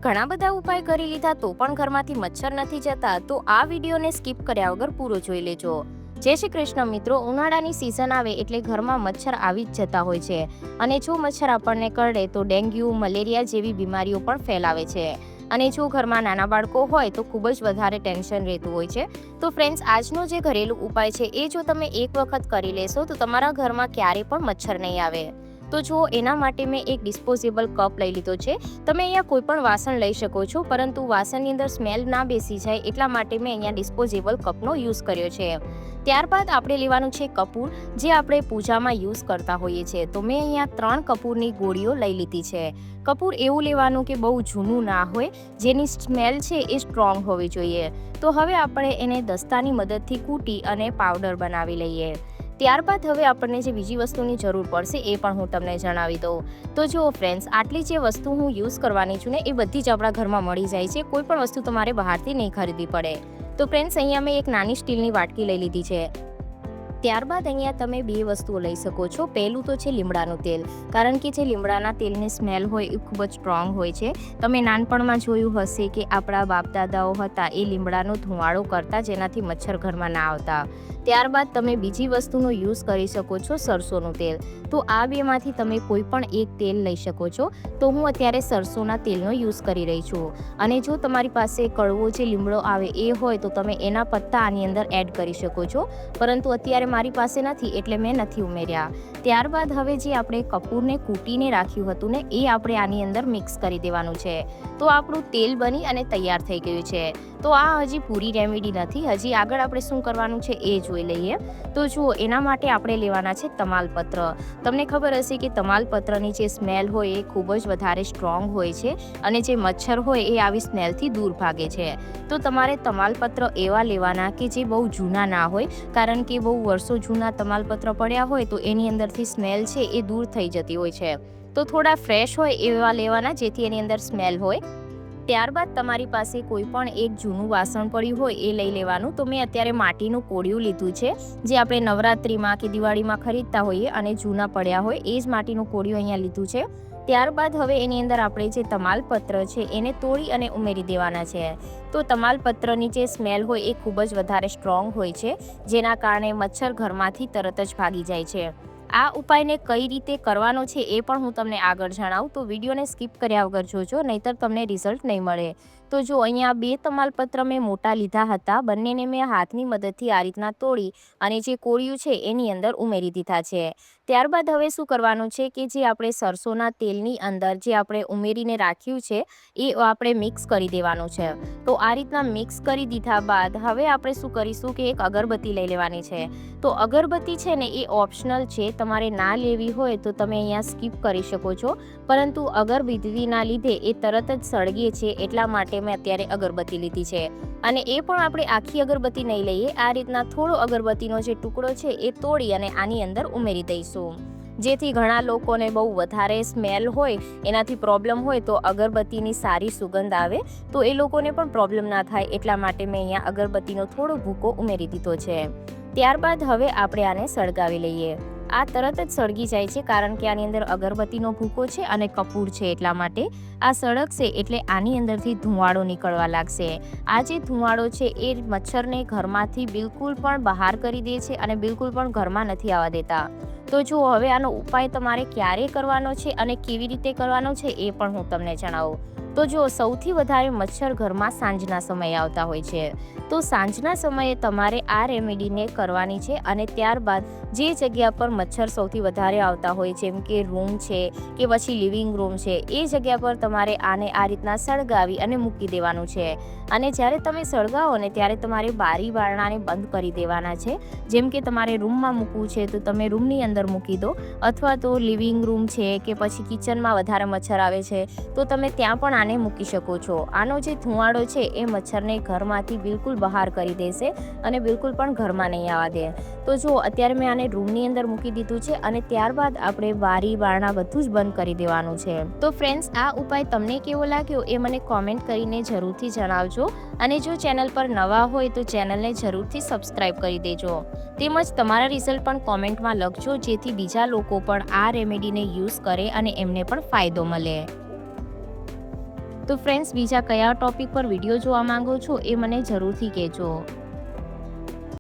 ઘણા બધા ઉપાય કરી લીધા તો પણ ઘરમાંથી મચ્છર નથી જતા, તો આ વિડીયોને સ્કીપ કર્યા વગર પૂરો જોઈ લેજો। જય શ્રી કૃષ્ણ મિત્રો, ઉનાળાની સિઝન આવે એટલે ઘરમાં મચ્છર આવી જ જતા હોય છે અને જો મચ્છર આપણને કરડે તો ડેન્ગ્યુ, મલેરિયા જેવી બીમારીઓ પણ ફેલાવે છે અને જો ઘરમાં નાના બાળકો હોય તો ખૂબ જ વધારે ટેન્શન રહેતું હોય છે। તો ફ્રેન્ડ્સ, આજનો જે ઘરેલું ઉપાય છે એ જો તમે એક વખત કરી લેશો તો તમારા ઘરમાં ક્યારે પણ મચ્છર નહીં આવે। તો જો એના માટે મેં એક ડિસ્પોઝેબલ કપ લઈ લીધો છે। તમે અહીંયા કોઈ પણ વાસણ લઈ શકો છો, પરંતુ વાસણની અંદર સ્મેલ ના બેસી જાય એટલા માટે મેં અહીંયા ડિસ્પોઝેબલ કપનો યુઝ કર્યો છે। ત્યારબાદ આપણે લેવાનું છે કપૂર, જે આપણે પૂજામાં યુઝ કરતા હોઈએ છીએ। તો મેં અહીંયા 3 કપૂરની ગોળીઓ લઈ લીધી છે। કપૂર એવું લેવાનું કે બહુ જૂનું ના હોય, જેની સ્મેલ છે એ સ્ટ્રોંગ હોવી જોઈએ। તો હવે આપણે એને દસ્તાની મદદથી કૂટી અને પાવડર બનાવી લઈએ। ત્યારબાદ હવે આપણને જે બીજી વસ્તુની જરૂર પડશે એ પણ હું તમને જણાવી દઉં। તો જુઓ ફ્રેન્ડ્સ, આટલી જે વસ્તુ હું યુઝ કરવાની છું ને એ બધી જ આપણા ઘરમાં મળી જાય છે, કોઈ પણ વસ્તુ તમારે બહારથી નહીં ખરીદવી પડે। તો ફ્રેન્ડ્સ, અહીંયા મેં એક નાની સ્ટીલની વાટકી લઈ લીધી છે। ત્યારબાદ અહીંયા તમે 2 વસ્તુઓ લઈ શકો છો। પહેલું તો છે લીમડાનું તેલ, કારણ કે જે લીમડાના તેલની સ્મેલ હોય એ ખૂબ જ સ્ટ્રોંગ હોય છે। તમે નાનપણમાં જોયું હશે કે આપણા બાપ દાદાઓ હતા એ લીમડાનો ધુમાડો કરતા, જેનાથી મચ્છર ઘરમાં ના આવતા। ત્યારબાદ તમે બીજી વસ્તુનો યુઝ કરી શકો છો, સરસોનું તેલ। તો આ બેમાંથી તમે કોઈ પણ એક તેલ લઈ શકો છો। તો હું અત્યારે સરસોના તેલનો યુઝ કરી રહી છું અને જો તમારી પાસે કડવો જે લીમડો આવે એ હોય તો તમે એના પત્તા આની અંદર એડ કરી શકો છો, પરંતુ અત્યારે મારી પાસે નથી એટલે મેં નથી ઉમેર્યા। ત્યારબાદ હવે જે આપણે કપૂરને કૂટીને રાખ્યું હતું ને એ આપણે આની અંદર મિક્સ કરી દેવાનું છે। તો આપણું તેલ બની અને તૈયાર થઈ ગયું છે। તો આ હજી પૂરી રેમેડી નથી, હજી આગળ આપણે શું કરવાનું છે એ જોઈ લઈએ। તો જુઓ, એના માટે આપણે લેવાના છે તમાલપત્ર। તમને ખબર હશે કે તમાલપત્રની જે સ્મેલ હોય એ ખૂબ જ વધારે સ્ટ્રોંગ હોય છે અને જે મચ્છર હોય એ આવી સ્મેલથી દૂર ભાગે છે। તો તમારે તમાલપત્ર એવા લેવાના કે જે બહુ જૂના ના હોય, કારણ કે બહુ વર્ષો જૂના તમાલપત્ર પડ્યા હોય તો એની અંદરથી સ્મેલ છે એ દૂર થઈ જતી હોય છે। તો થોડા ફ્રેશ હોય એવા લેવાના, જેથી એની અંદર સ્મેલ હોય। ત્યારબાદ તમારી પાસે કોઈ પણ એક જૂનું વાસણ પડ્યું હોય એ લઈ લેવાનું। તો મેં અત્યારે માટીનું કોળિયું લીધું છે, જે આપણે નવરાત્રિમાં કે દિવાળીમાં ખરીદતા હોઈએ અને જૂના પડ્યા હોય એ જ માટીનું કોળિયું અહીંયા લીધું છે। ત્યારબાદ હવે એની અંદર આપણે જે તમાલપત્ર છે એને તોડી અને ઉમેરી દેવાના છે। તો તમાલપત્રની જે સ્મેલ હોય એ ખૂબ જ વધારે સ્ટ્રોંગ હોય છે, જેના કારણે મચ્છર ઘરમાંથી તરત જ ભાગી જાય છે। આ ઉપાયને કઈ રીતે કરવાનો છે એ પણ હું તમને આગળ જણાવું, તો વિડીયોને સ્કીપ કર્યા વગર જોજો, નહીંતર તમને રિઝલ્ટ નહીં મળે। તો જો અહીંયા 2 તમાલપત્ર મેં મોટા લીધા હતા, બંનેને મેં હાથની મદદથી આ રીતના તોડી અને જે કોળિયું છે એની અંદર ઉમેરી દીધા છે। ત્યારબાદ હવે શું કરવાનું છે કે જે આપણે સરસોના તેલની અંદર જે આપણે ઉમેરીને રાખ્યું છે એ આપણે મિક્સ કરી દેવાનું છે। તો આ રીતના મિક્સ કરી દીધા બાદ હવે આપણે શું કરીશું કે એક અગરબત્તી લઈ લેવાની છે। તો અગરબત્તી છે ને એ ઓપ્શનલ છે, તમારે ના લેવી હોય તો તમે અહીંયા સ્કીપ કરી શકો છો, પરંતુ અગરબત્તીના લીધે એ તરત જ સળગે છે એટલા માટે મેં અત્યારે અગરબત્તી લીધી છે। અને એ પણ આપણે આખી અગરબત્તી નહીં લઈએ, આ રીતના થોડો અગરબત્તીનો જે ટુકડો છે એ તોડી અને આની અંદર ઉમેરી દઈશું, જેથી ઘણા લોકોને બહુ વધારે સ્મેલ હોય, એનાથી પ્રોબ્લેમ હોય તો અગરબત્તીની સારી સુગંધ આવે તો એ લોકોને પણ પ્રોબ્લેમ ના થાય, એટલા માટે મેં અહીંયા અગરબત્તીનો થોડો ભૂકો ઉમેરી દીધો છે। ત્યારબાદ હવે આપણે આને સળગાવી લઈએ। આ તરત જ સળગી જાય છે, કારણ કે આની અંદર અગરબત્તીનો ભૂકો છે અને કપૂર છે, એટલા માટે આ સળગશે એટલે આની અંદરથી ધુમાડો નીકળવા લાગશે। આ જે ધુમાડો છે એ મચ્છરને ઘરમાંથી બિલકુલ પણ બહાર કરી દે છે અને બિલકુલ પણ ઘરમાં નથી આવવા દેતા। તો જુઓ, હવે આનો ઉપાય તમારે ક્યારે કરવાનો છે અને કેવી રીતે કરવાનો છે એ પણ હું તમને જણાવું। તો જો સૌથી વધારે મચ્છર ઘરમાં સાંજના સમયે આવતા હોય છે, તો સાંજના સમયે તમારે આ રેમેડીને કરવાની છે અને ત્યારબાદ જે જગ્યા પર મચ્છર સૌથી વધારે આવતા હોય, જેમ કે રૂમ છે કે પછી લિવિંગ રૂમ છે, એ જગ્યા પર તમારે આને આ રીતના સળગાવી અને મૂકી દેવાનું છે। અને જ્યારે તમે સળગાવો ને ત્યારે તમારે બારી બારણાને બંધ કરી દેવાના છે। જેમ કે તમારે રૂમમાં મૂકવું છે તો તમે રૂમની અંદર મૂકી દો, અથવા તો લિવિંગ રૂમ છે કે પછી કિચનમાં વધારે મચ્છર આવે છે તો તમે ત્યાં પણ આને મૂકી શકો છો। આનો જે ધુમાડો છે એ મચ્છરને ઘરમાંથી બિલકુલ બહાર કરી દેશે અને બિલકુલ પણ ઘરમાં નહીં આવવા દે। તો જો અત્યારે મેં આને રૂમની અંદર મૂકી દીધું છે અને ત્યારબાદ આપણે બારી બારણા બધું જ બંધ કરી દેવાનું છે। તો ફ્રેન્ડ્સ, આ ઉપાય તમને કેવો લાગ્યો એ મને કોમેન્ટ કરીને જરૂરથી જણાવજો અને જો ચેનલ પર નવા હોય તો ચેનલને જરૂરથી સબસ્ક્રાઈબ કરી દેજો, તેમજ તમારા રિઝલ્ટ પણ કોમેન્ટમાં લખજો, જેથી બીજા લોકો પણ આ રેમેડીને યુઝ કરે અને એમને પણ ફાયદો મળે। તો ફ્રેન્ડ્સ બીજા કયા ટોપિક પર વિડીયો જોવા માંગો છો એ મને જરૂરથી કહેજો.